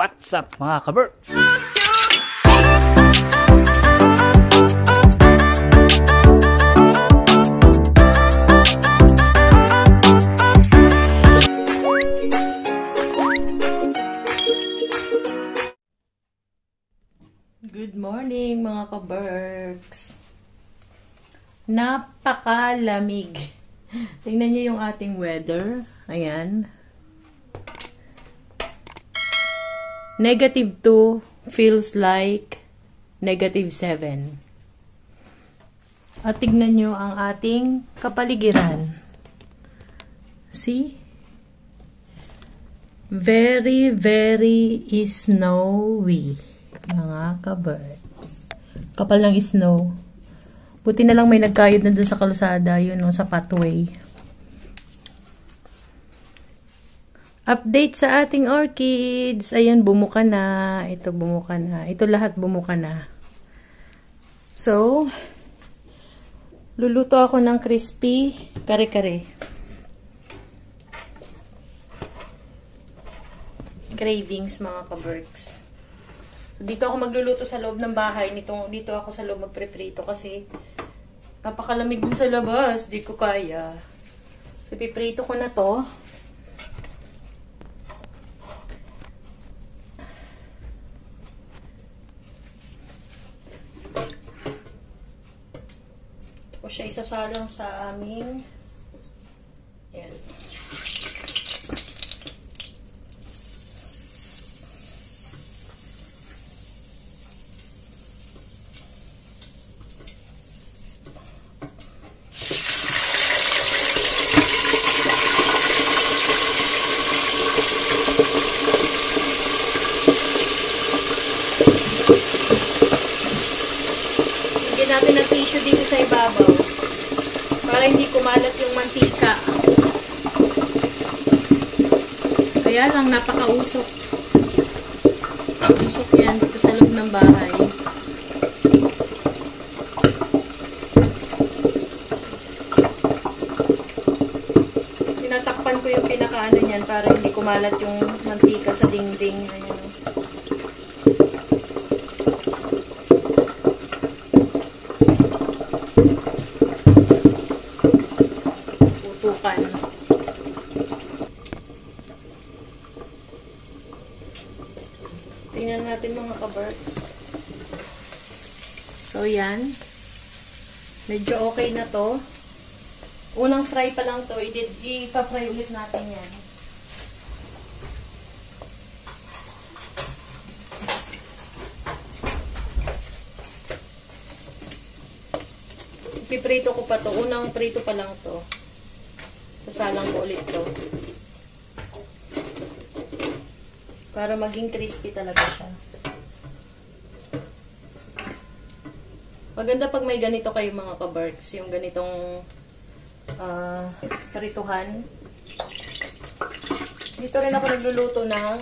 What's up mga ka-Berks? Good morning mga ka-Berks. Napakalamig. Tingnan niyo yung ating weather. Ayan. -2 feels like -7. At tignan nyo ang ating kapaligiran. See? Very, very snowy. Mga ka-Berks. Kapal ng snow. Buti na lang may nagkayod na dun sa kalsada. Yun, no, sa pathway. Update sa ating orchids. Ayun, bumuka na. Ito, bumuka na. Ito lahat bumuka na. So, luluto ako ng crispy kare-kare. Cravings, mga ka-Berks. So, dito ako magluluto sa loob ng bahay. Dito ako sa loob magpreprito kasi napakalamig din sa labas. Di ko kaya. So, piprito ko na to. O siya isasalang sa aming yan. Natin ng tissue dito sa ibabaw para hindi kumalat yung mantika. Kaya lang napakausok. Usok yan dito sa loob ng bahay. Tinatakpan ko yung pinakaano niyan para hindi kumalat yung mantika sa dingding. Ayan. Tingnan natin mga ka-Berks. So, yan. Medyo okay na to. Unang fry pa lang to. Ipa-fry ulit natin yan. Ipiprito ko pa to. Unang prito pa lang to. Sasalang ko ulit to. Para maging crispy talaga siya. Maganda pag may ganito kayo mga ka-Berks. Yung ganitong prituhan. Dito rin ako nagluluto ng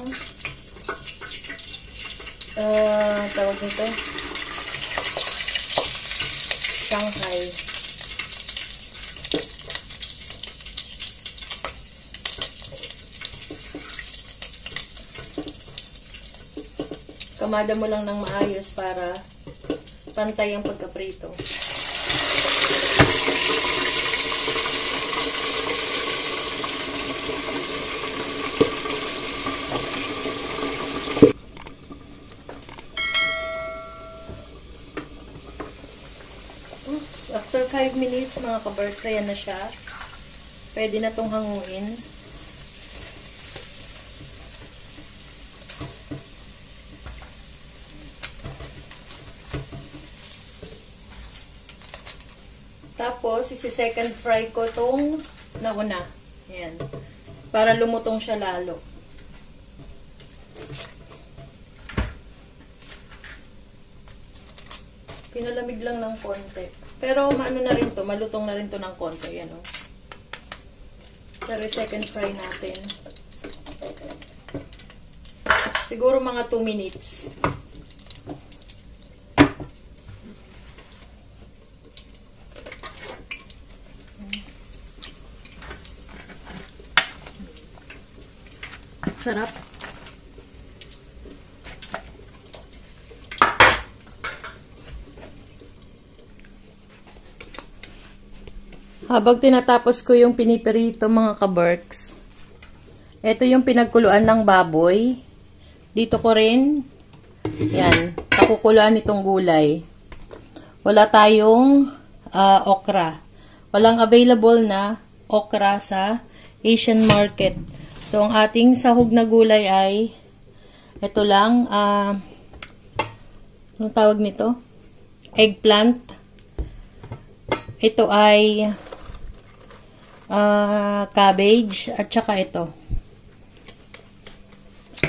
tawag nito Shanghai. Kamada mo lang ng maayos para pantay ang pagkaprito. Oops! After 5 minutes mga ka-Berks, ayan na siya. Pwede na itong hanguin. Tapos, isi-second fry ko itong nauna. Ayan. Para lumutong siya lalo. Pinalamig lang ng konti. Pero, maano na rin to, malutong na rin to ng konti. Ayan, o. Pero, second fry natin. Siguro mga 2 minutes. Sarap. Habang tinatapos ko yung pinipirito mga kaberks, ito yung pinagkuluan ng baboy. Dito ko rin, yan, pakukuluan itong gulay. Wala tayong okra. Walang available na okra sa Asian market. So, ang ating sahog na gulay ay ito lang, anong tawag nito? Eggplant. Ito ay cabbage at saka ito.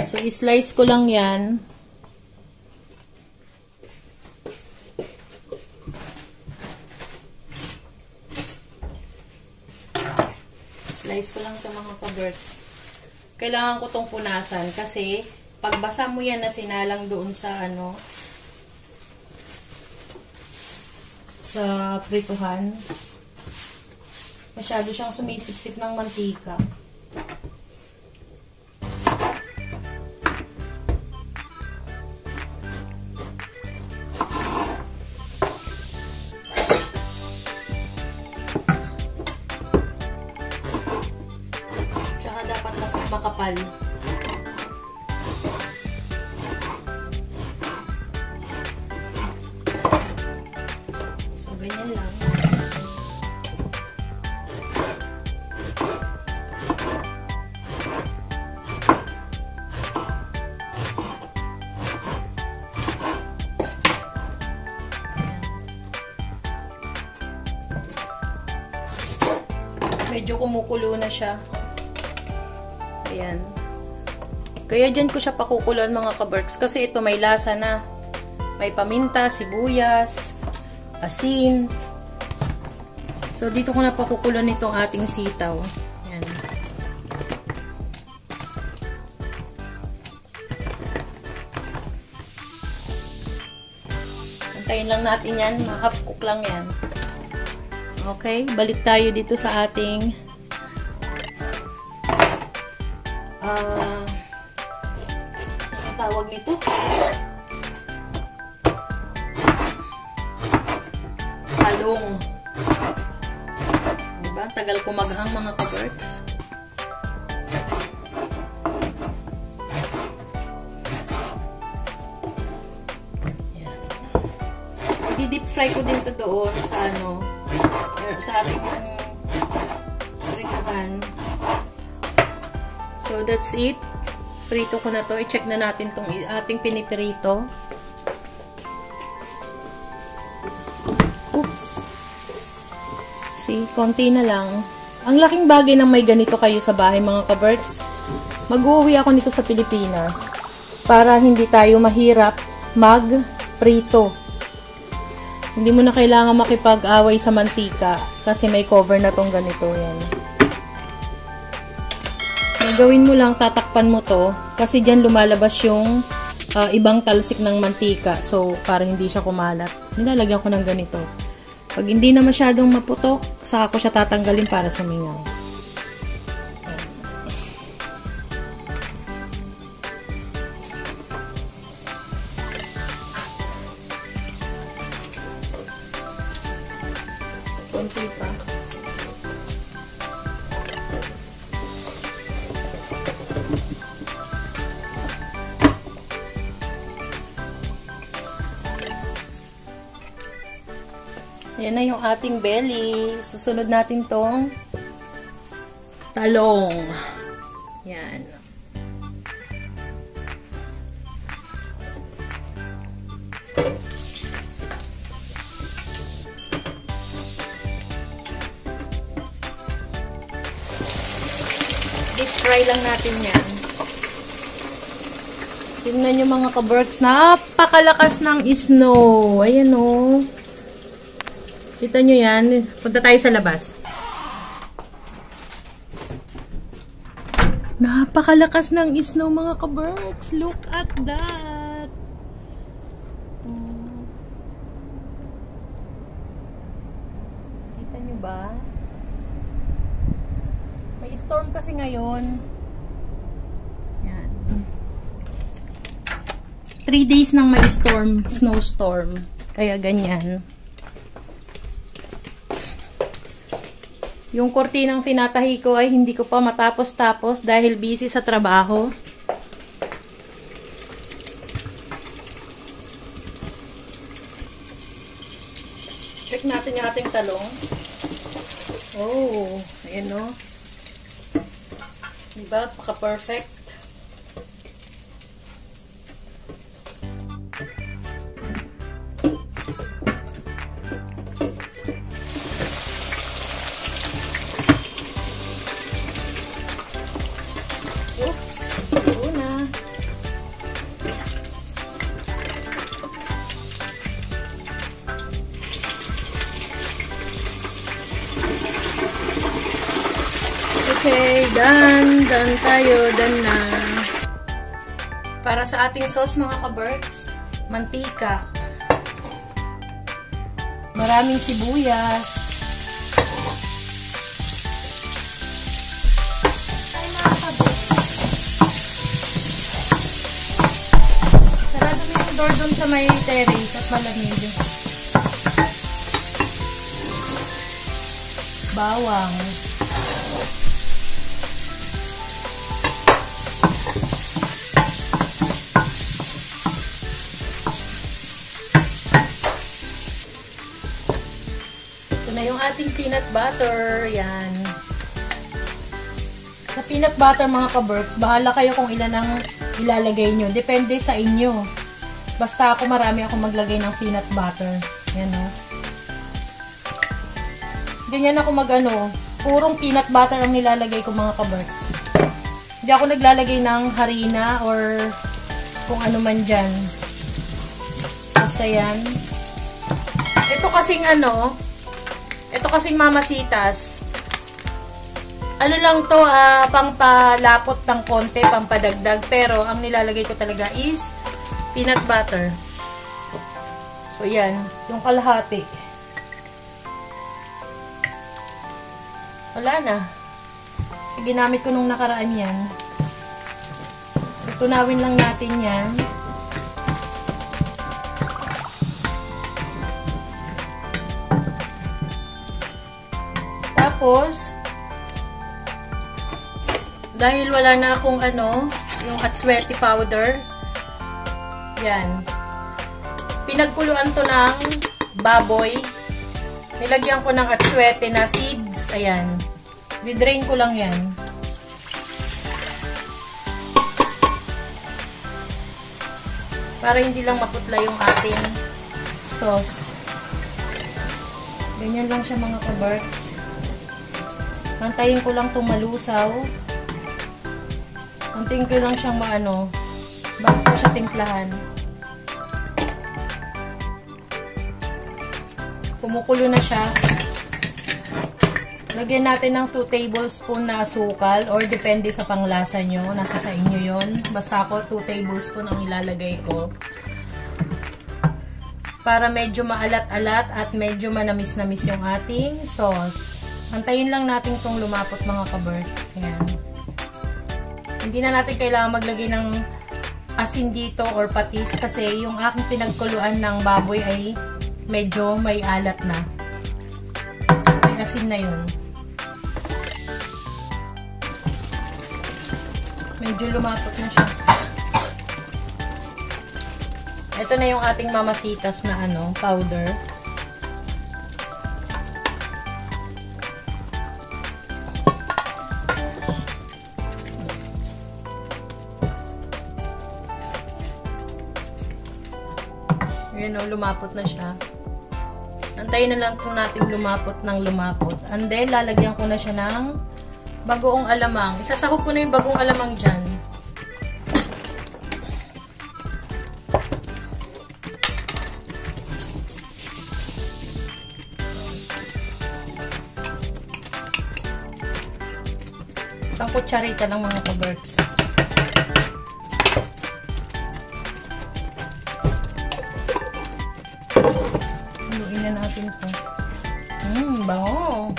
So, i-slice ko lang yan. Slice ko lang ito mga kaberks. Kailangan ko tong punasan kasi pagbasa mo yan na sinalang doon sa sa prituhan, masyado siyang sumisip-sip ng mantika. Tsaka dapat mas makapal. So, ganyan lang. Medyo kumukulo na siya. Ayan. Kaya dyan ko siya pakukuloan mga kaberks. Kasi ito may lasa na. May paminta, sibuyas, asin. So, dito ko na pakukuloan itong ating sitaw. Ayan. Antayin lang natin yan. Half cook lang yan. Okay, balik tayo dito sa ating ang tawag nito? Talong. Diba? Tagal ko maghang mga kaberks. I-deep fry ko din to doon sa sa ating prituhan. So, that's it. Prito ko na to. I-check na natin tong ating pinipirito. Oops. See, konti na lang. Ang laking bagay na may ganito kayo sa bahay, mga kaberks. Mag-uwi ako nito sa Pilipinas para hindi tayo mahirap mag-prito. Hindi mo na kailangan makipag-away sa mantika kasi may cover na tong ganito. Yan. Gawin mo lang, tatakpan mo to kasi dyan lumalabas yung ibang talsik ng mantika. So, para hindi siya kumalat. Nilalagyan ko ng ganito. Pag hindi na masyadong maputok, saka ko siya tatanggalin para sa mingaw. Konti pa. Yan na yung ating belly. Susunod natin tong talong. Yan. Deep fry lang natin yan. Tingnan nyo mga kaberks, napakalakas ng snow. Ayan o. Kita nyo yan. Punta tayo sa labas. Napakalakas ng snow mga kaberks. Look at that. Kita nyo ba? May storm kasi ngayon. Yan. 3 days nang may storm, snowstorm. Kaya ganyan. Yung kurtinang tinatahi ko ay hindi ko pa matapos-tapos dahil busy sa trabaho. Check natin yung ating talong. Oh, ayan o. Diba? Paka-perfect. Okay, done tayo, done na. Para sa ating sauce mga ka-Berks, mantika, maraming sibuyas, sarado mo yung door dun sa may terrace at malamig. Bawang, na yung ating peanut butter. Yan. Sa peanut butter mga ka-Berks, bahala kayo kung ilan ang ilalagay nyo. Depende sa inyo. Basta ako marami akong maglagay ng peanut butter. Yan o. Ganyan ako mag-ano. Purong peanut butter ang nilalagay ko mga ka-Berks. Hindi ako naglalagay ng harina or kung ano man dyan. Basta yan. Ito kasing mamasitas. Ano lang to, pangpalapot ng konti, pampadagdag. Pero, ang nilalagay ko talaga is peanut butter. So, yan. Yung kalahati. Wala na. Kasi ginamit ko nung nakaraan yan. Tunawin lang natin yan. Tapos, dahil wala na akong yung atswete powder, yan. Pinagkuluan to ng baboy. Nilagyan ko ng atswete na seeds. Ayan. Didrain ko lang yan. Para hindi lang maputla yung ating sauce. Ganyan lang siya mga ka-Berks. Antayin ko lang itong malusaw. Antayin ko lang siyang bago ko siya timplahan. Kumukulo na siya. Lagyan natin ng 2 tablespoon na asukal or depende sa panglasa nyo. Nasa sa inyo yon. Basta ako 2 tablespoon ang ilalagay ko. Para medyo maalat-alat at medyo manamis-namis yung ating sauce. Antayin lang natin itong lumapot mga ka-Berks. Ayan. Hindi na natin kailangan maglagay ng asin dito or patis kasi yung aking pinagkuluan ng baboy ay medyo may alat na. May asin na yun. Medyo lumapot na siya. Ito na yung ating mamasitas na powder. Ayan o, lumapot na siya. Antayin na lang kung natin lumapot ng lumapot. And then, lalagyan ko na siya ng bagoong alamang. Isasahog ko na yung bagoong alamang dyan. Isang kutsarita lang mga ka-Berks. Natin ito. Bango.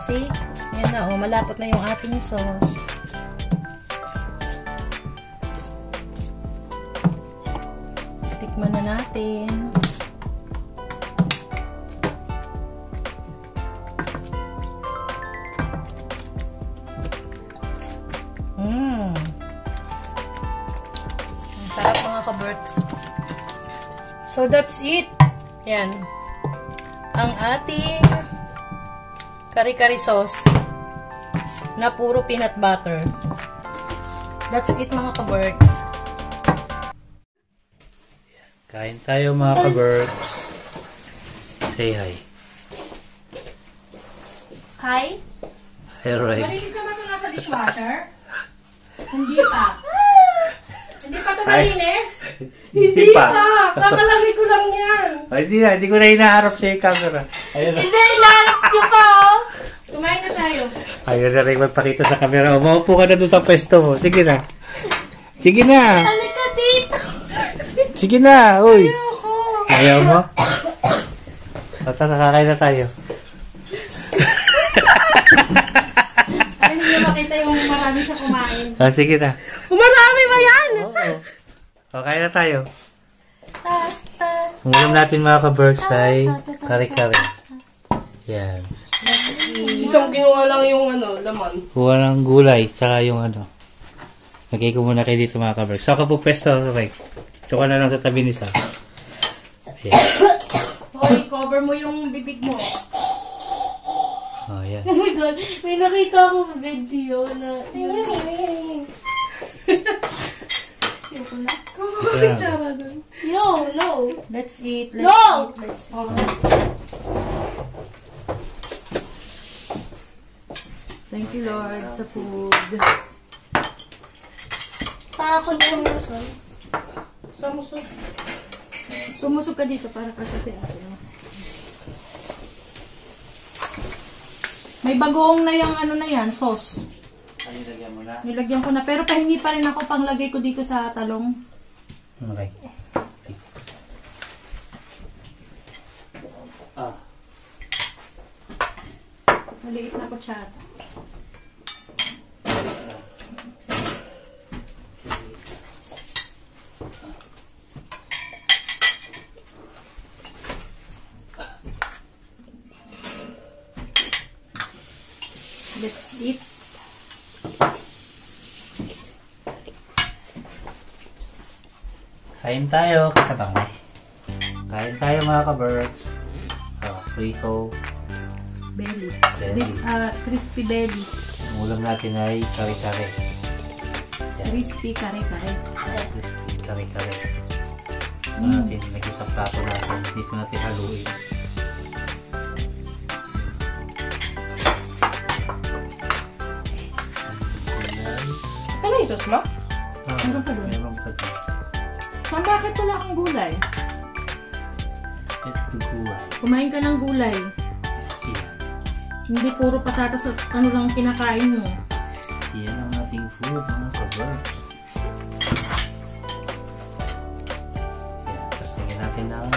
See? Ayan na, malapot na yung ating sauce. Tikman na natin. kaberks. So, that's it. Yan. Ang ating kari-kari sauce na puro peanut butter. That's it mga kaberks. Kain tayo mga kaberks. Say hi. Hi. Hi, Roy. Malinis naman ito nasa dishwasher? Hindi pa. Hindi pa ito malinis? Hindi pa. Kakalagay ko lang yan. Hindi ko na hinaharap sa camera. Ayun na. Hindi, ilanap nyo pa oh. Kumain na tayo. Ayun na rin magpakita sa camera. Maupo ka na doon sa pwesto mo. Sige na. Sige na. Halika dito. Sige na. Uy. Ayoko. Ayaw mo? Tara, kakain na tayo. Ay, hindi nyo makita yung marami siya kumain. Sige na. Marami ba yan? Oo. Kakain na tayo. Ang ulam natin mga kaberks ay kare-kare. Yan. Isang kinuha lang yung laman. Kuha ng gulay, tsaka yung Lagay ko muna kayo dito mga kaberks. Saka po pesto, Mike. Ito ka na lang sa tabi ni Sa. Ayan. Hoy, cover mo yung bibig mo. Oh, yan. Oh my God, may nakita akong video na... Ayoko na. Ayan. Tsara dun. Yo, no. Let's eat. Let's No! eat. Let's eat. Oh. Thank you, Lord, sa food. Para ko sumusol. Sumusog. Sumusog ka dito para ka kasi May bagoong na yung na yan, sauce. Ay, lagyan mo na. Nilagyan ko na. Pero pahingi pa rin ako pang lagay ko dito sa talong. Okay. Maliit na kutsara. Let's eat. Kain tayo. Katabang na. Kain tayo mga kaberks. Frito. Belly. Belly. Crispy belly. Ang ulam natin ay kare-kare. Yan. Crispy kare-kare. Crispy kare-kare. Natin lagyan sa plato natin. Dito natin haluin. Ito na yung sauce mo? Meron pa doon. Meron pa doon. Ma'am, bakit wala kang gulay? Ito kuha. Kumain ka ng gulay. Yan. Hindi puro patatas at lang kinakain mo. Yan ang ating food mga kaberks. Yan. Tapos lagyan natin ng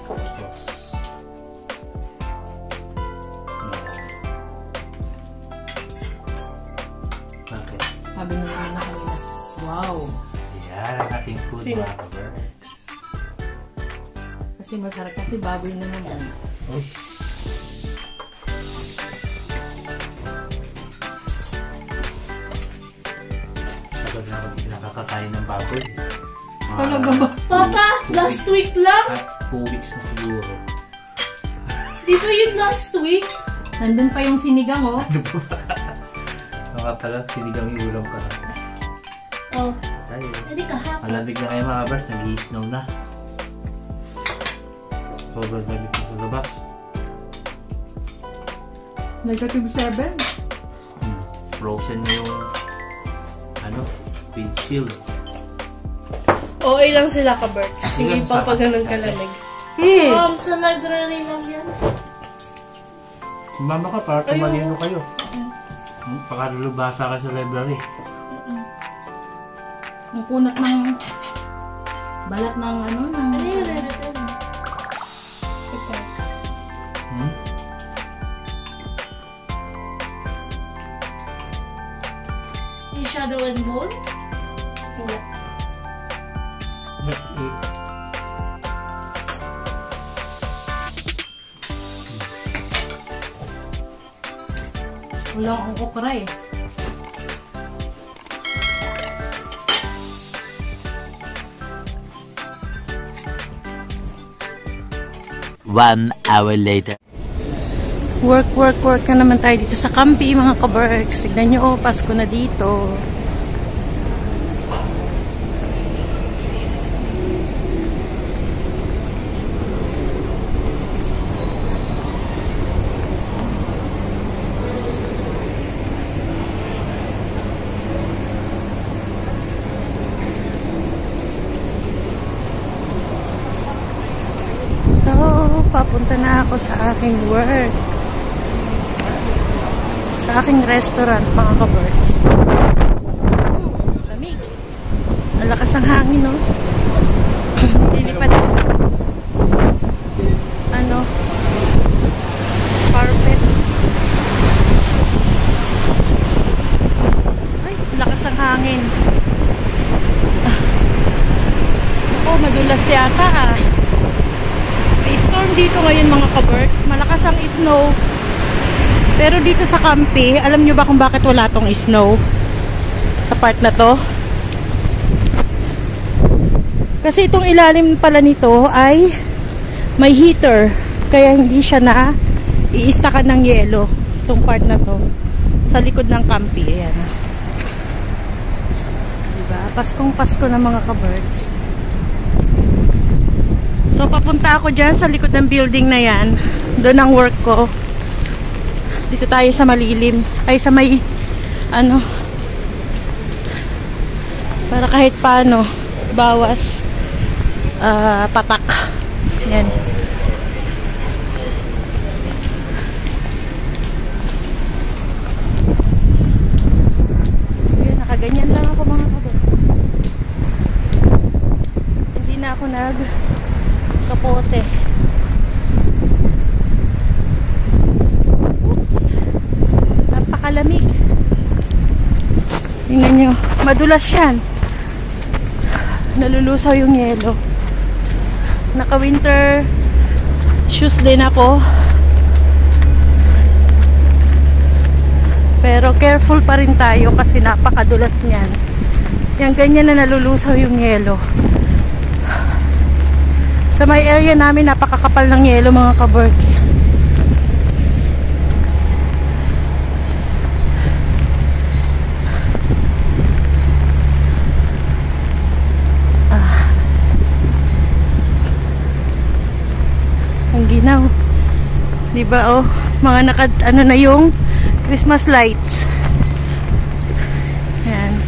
sauce. Yan. Bakit? Sabi mo na kanina. Wow! Yan ang ating food mga kaberks. Kasi masarap kasi baboy na naman. Uy. Sagot na ako nakakakain ng baboy. Talaga ba? Papa, last week lang? At 2 weeks na siguro. Di ba yun last week? Nandun pa yung sinigang, oh. Mga pala, sinigang yung ulam ka. Oh, Tayo. hindi kahapon. Malamig na kayo mga kabers, nag-i-snow na. Sobrang lamig na sa labas. -7. Frozen na yung windshield. Okay lang sila ka-Berks. Hindi Sige, pa sa- pa ganun kalamig. Sa library lang yan. Mama ka, para tumalino kayo. Pakalulubasa ka sa library. Ang kunat ng balat ng ng... Ano yun? Ito. Yung shadow and bone? Wala. Walang ang okra eh. 1 hour later. Work na naman tayo dito sa Campi, mga kaberks. Tignan nyo, Pasko na dito. So, papunta na ako sa aking work. Sa aking restaurant, mga kaberks. Lamig. Ang lakas ng hangin, no? Lilipad. Carpet. Ay, lakas ng hangin. Ako, madulas yata ah. May storm dito ngayon, mga kaberks. Malakas ang snow. Pero dito sa Campi, alam nyo ba kung bakit wala tong snow? Sa part na to? Kasi itong ilalim pala nito ay may heater. Kaya hindi siya na iistakan ng yelo. Itong part na to. Sa likod ng Campi. Ayan. Diba? Paskong Pasko na, mga kaberks. So, papunta ako dyan sa likod ng building na yan. Doon ang work ko. Dito tayo sa malilim. Ay, sa may, para kahit paano, bawas, patak. Yan. Sige, nakaganyan lang ako, mga kaberks. Hindi na ako kapote. Oops. Napakalamig. Tingnan nyo. Madulas yan. Nalulusaw yung yelo. Naka-winter shoes din ako. Pero careful pa rin tayo kasi napakadulas niyan. Yan, ganyan na nalulusaw yung yelo. Sa may area namin, napakakapal ng yelo, mga kaberks. Ang ginaw. Diba, oh? Mga na yung Christmas lights. Yan.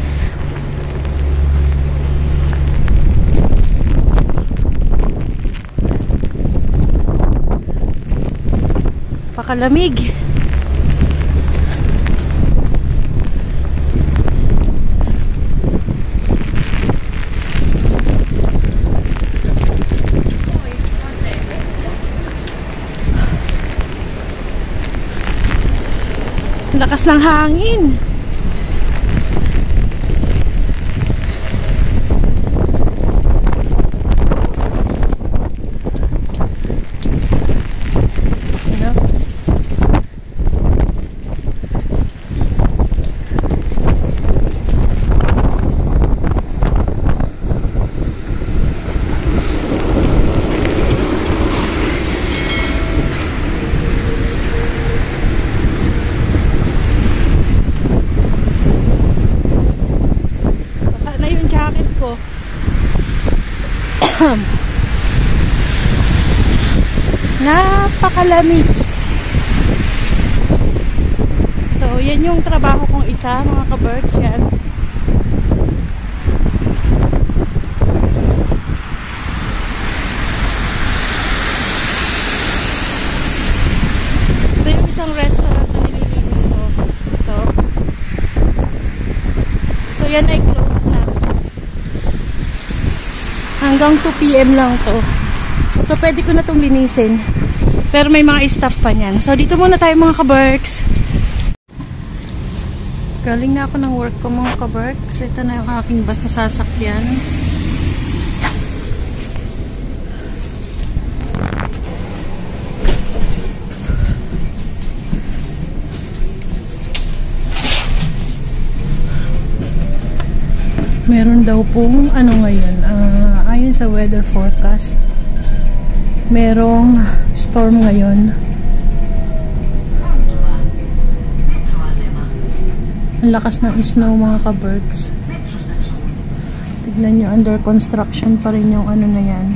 Pakalamig. Lakas ng hangin. Napakalamig. So, yan yung trabaho kong isa, mga kaberks. Yan. Ito yung isang restaurant na nililinis ko. Ito. So, yan ay close na. Hanggang 2 PM lang to. So, pwede ko na itong linisin. Pero may mga staff pa niyan. So, dito muna tayo, mga kaberks. Galing na ako ng work ko, mga kaberks. Ito na yung aking bus na sasakyan. Meron daw pong ano ngayon, ayon sa weather forecast, merong storm ngayon. Ang lakas ng snow mga ka-Berks. Tignan nyo, under construction pa rin yung ano na yan.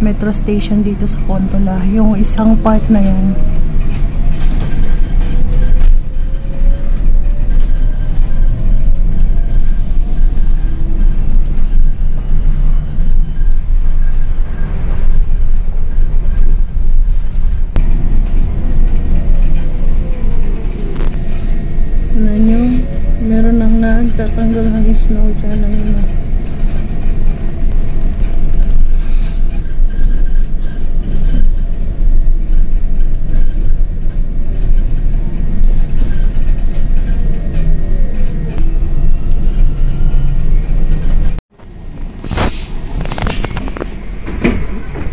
Metro station dito sa Contola. Yung isang part na yan. Meron nang nagtatanggal ng snow dyan. Ayun na.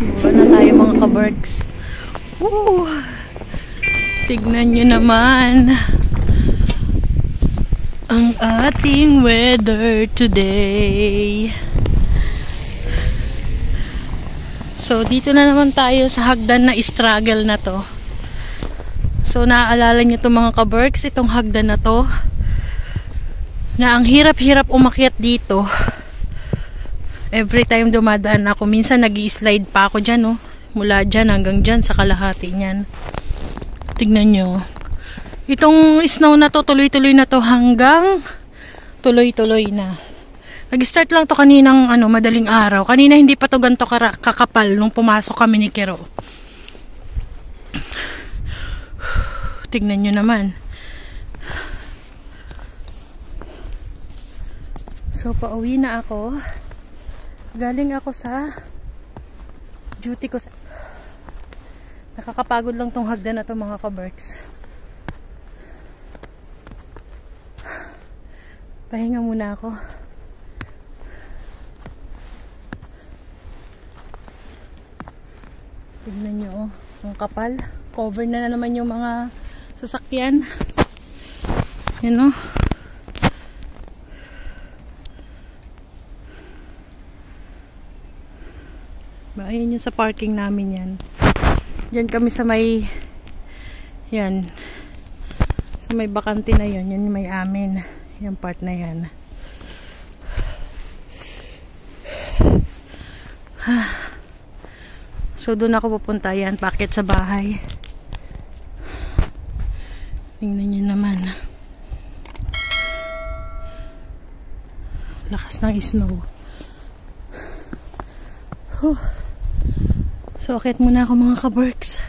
Buka na tayo mga ka-Berks. Tignan nyo naman ang ating weather today. So, dito na naman tayo sa hagdan na struggle na to. So, naaalala nyo itong mga ka-Berks, itong hagdan na to, na ang hirap-hirap umakyat dito. Every time dumadaan ako, minsan nag-i-slide pa ako dyan, no? Mula dyan hanggang dyan sa kalahati niyan. Tignan nyo. Itong snow na to, tuloy-tuloy na to hanggang tuloy-tuloy na. Nag-start lang to kaninang madaling araw. Kanina hindi pa to ganito kakapal nung pumasok kami ni Kero. Tignan nyo naman. So, pauwi na ako. Galing ako sa duty ko sa... Nakakapagod lang tong hagdan na to mga ka-Berks. Pahinga muna ako. Tignan nyo, oh. Ang kapal. Cover na naman yung mga sasakyan. Yan, oh. Ayun yung sa parking namin yan. Diyan kami sa may... Yan. Sa may bakante na yun. Yan yung may amin. Yung part na yan. So, doon ako pupunta yan. Packet sa bahay. Tingnan nyo naman. Lakas ng snow. So, akit muna ako mga ka-Berks.